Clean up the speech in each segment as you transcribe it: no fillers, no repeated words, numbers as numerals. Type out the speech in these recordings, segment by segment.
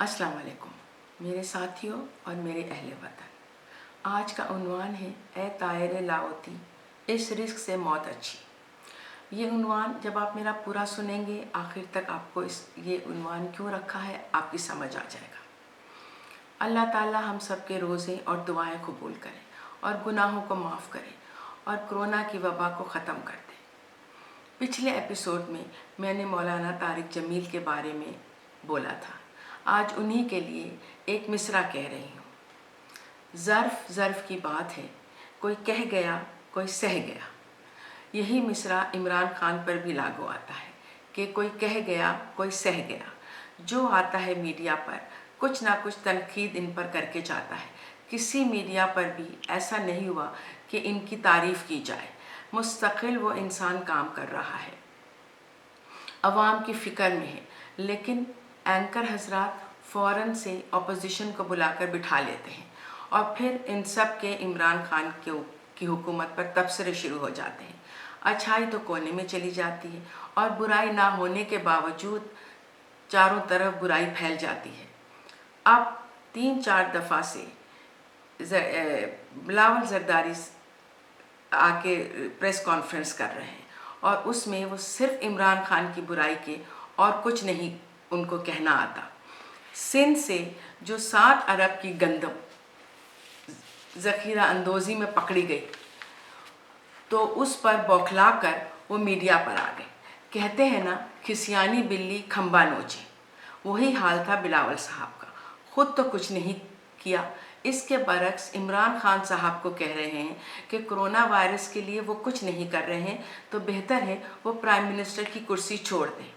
السلام علیکم میرے ساتھیوں اور میرے اہل وطن. آج کا عنوان ہے اے طائر لاؤتی اس رزق سے موت اچھی. یہ عنوان جب آپ میرا پورا سنیں گے آخر تک آپ کو یہ عنوان کیوں رکھا ہے آپ کی سمجھ آ جائے گا. اللہ تعالی ہم سب کے روزے اور دعائیں قبول کرے اور گناہوں کو معاف کرے اور کرونا کی وبا کو ختم کر دے. پچھلے ایپیسوڈ میں میں نے مولانا طارق جمیل کے بارے میں بولا تھا. آج انہی کے لیے ایک مصرع کہہ رہی ہوں. ظرف کی بات ہے، کوئی کہہ گیا کوئی سہ گیا. یہی مصرع عمران خان پر بھی لاگو آتا ہے کہ کوئی کہہ گیا کوئی سہ گیا. جو آتا ہے میڈیا پر کچھ نہ کچھ تنقید ان پر کر کے جاتا ہے. کسی میڈیا پر بھی ایسا نہیں ہوا کہ ان کی تعریف کی جائے. مستقل وہ انسان کام کر رہا ہے، عوام کی فکر میں ہے، لیکن اینکر حضرات فوراً سے اپوزیشن کو بلا کر بٹھا لیتے ہیں اور پھر ان سب کے عمران خان کی حکومت پر تبصرے شروع ہو جاتے ہیں. اچھائی تو کونے میں چلی جاتی ہے اور برائی نہ ہونے کے باوجود چاروں طرف برائی پھیل جاتی ہے. اب 3-4 دفعہ سے بلاول زرداری آ کے پریس کانفرنس کر رہے ہیں اور اس میں وہ صرف عمران خان کی برائی کے اور کچھ نہیں ان کو کہنا آتا. سندھ سے جو 7 ارب کی گندم ذخیرہ اندوزی میں پکڑی گئی تو اس پر بوکھلا کر وہ میڈیا پر آ گئے. کہتے ہیں نا کھسیانی بلی کھمبا نوچے، وہی حال تھا بلاول صاحب کا. خود تو کچھ نہیں کیا، اس کے برعکس عمران خان صاحب کو کہہ رہے ہیں کہ کرونا وائرس کے لیے وہ کچھ نہیں کر رہے ہیں تو بہتر ہے وہ پرائم منسٹر کی کرسی چھوڑ دیں.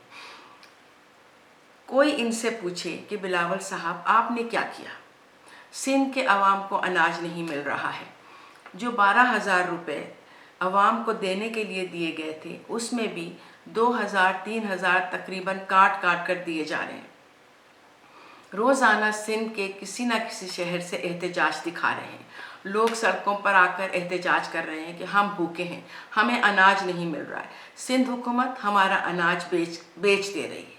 کوئی ان سے پوچھے کہ بلاول صاحب آپ نے کیا کیا؟ سندھ کے عوام کو اناج نہیں مل رہا ہے. جو 12,000 روپے عوام کو دینے کے لیے دیے گئے تھے اس میں بھی 2,000-3,000 تقریباً کاٹ کر دیے جا رہے ہیں. روزانہ سندھ کے کسی نہ کسی شہر سے احتجاج دکھا رہے ہیں. لوگ سڑکوں پر آ کر احتجاج کر رہے ہیں کہ ہم بھوکے ہیں، ہمیں اناج نہیں مل رہا ہے. سندھ حکومت ہمارا اناج بیچ دے رہی ہے.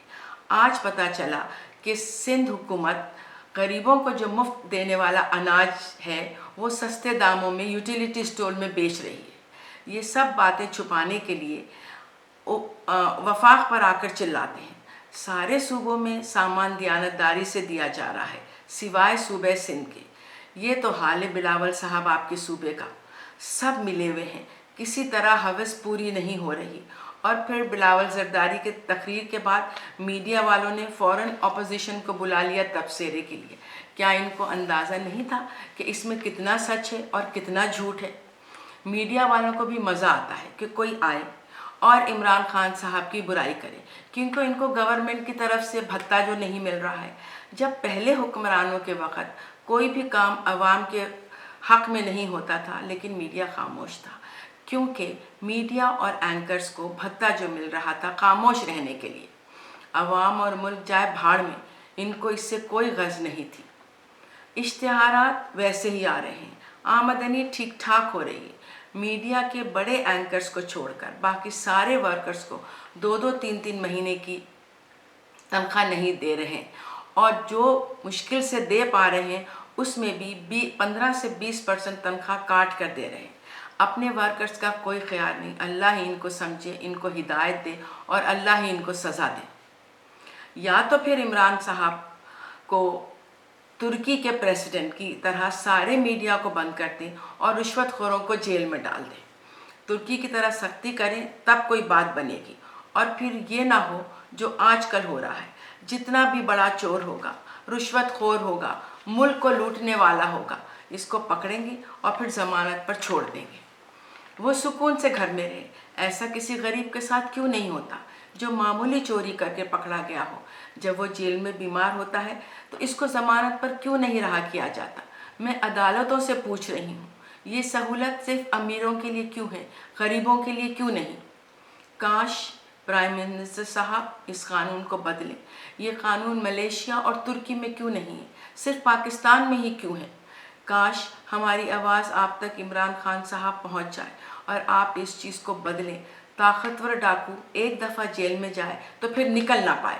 آج پتہ چلا کہ سندھ حکومت غریبوں کو جو مفت دینے والا اناج ہے وہ سستے داموں میں یوٹیلیٹی اسٹور میں بیچ رہی ہے. یہ سب باتیں چھپانے کے لیے وفاق پر آ کر چلاتے ہیں. سارے صوبوں میں سامان دیانتداری سے دیا جا رہا ہے سوائے صوبے سندھ کے. یہ تو حال ہے بلاول صاحب آپ کے صوبے کا. سب ملے ہوئے ہیں، کسی طرح ہوس پوری نہیں ہو رہی. اور پھر بلاول زرداری کے تقریر کے بعد میڈیا والوں نے فوراً اپوزیشن کو بلا لیا تبصرے کے لیے. کیا ان کو اندازہ نہیں تھا کہ اس میں کتنا سچ ہے اور کتنا جھوٹ ہے؟ میڈیا والوں کو بھی مزہ آتا ہے کہ کوئی آئے اور عمران خان صاحب کی برائی کرے کیونکہ ان کو گورنمنٹ کی طرف سے بھتہ جو نہیں مل رہا ہے. جب پہلے حکمرانوں کے وقت کوئی بھی کام عوام کے حق میں نہیں ہوتا تھا لیکن میڈیا خاموش تھا کیونکہ میڈیا اور اینکرز کو بھتہ جو مل رہا تھا خاموش رہنے کے لیے. عوام اور ملک جائے بھاڑ میں، ان کو اس سے کوئی غرض نہیں تھی. اشتہارات ویسے ہی آ رہے ہیں، آمدنی ٹھیک ٹھاک ہو رہی ہے. میڈیا کے بڑے اینکرز کو چھوڑ کر باقی سارے ورکرز کو 2-3 مہینے کی تنخواہ نہیں دے رہے ہیں اور جو مشکل سے دے پا رہے ہیں اس میں بھی 15 سے 20% تنخواہ کاٹ کر دے رہے ہیں. اپنے ورکرز کا کوئی خیال نہیں. اللہ ہی ان کو سمجھے، ان کو ہدایت دے اور اللہ ہی ان کو سزا دے. یا تو پھر عمران صاحب کو ترکی کے پریزیڈنٹ کی طرح سارے میڈیا کو بند کر دیں اور رشوت خوروں کو جیل میں ڈال دیں. ترکی کی طرح سختی کریں تب کوئی بات بنے گی. اور پھر یہ نہ ہو جو آج کل ہو رہا ہے. جتنا بھی بڑا چور ہوگا، رشوت خور ہوگا، ملک کو لوٹنے والا ہوگا، اس کو پکڑیں گے اور پھر ضمانت پر چھوڑ دیں گے. وہ سکون سے گھر میں رہے. ایسا کسی غریب کے ساتھ کیوں نہیں ہوتا جو معمولی چوری کر کے پکڑا گیا ہو؟ جب وہ جیل میں بیمار ہوتا ہے تو اس کو ضمانت پر کیوں نہیں رہا کیا جاتا؟ میں عدالتوں سے پوچھ رہی ہوں، یہ سہولت صرف امیروں کے لیے کیوں ہے، غریبوں کے لیے کیوں نہیں؟ کاش پرائم منسٹر صاحب اس قانون کو بدلیں. یہ قانون ملیشیا اور ترکی میں کیوں نہیں ہے، صرف پاکستان میں ہی کیوں ہے؟ کاش ہماری آواز آپ تک عمران خان صاحب پہنچ جائے اور آپ اس چیز کو بدلیں. طاقتور ڈاکو ایک دفعہ جیل میں جائے تو پھر نکل نہ پائے.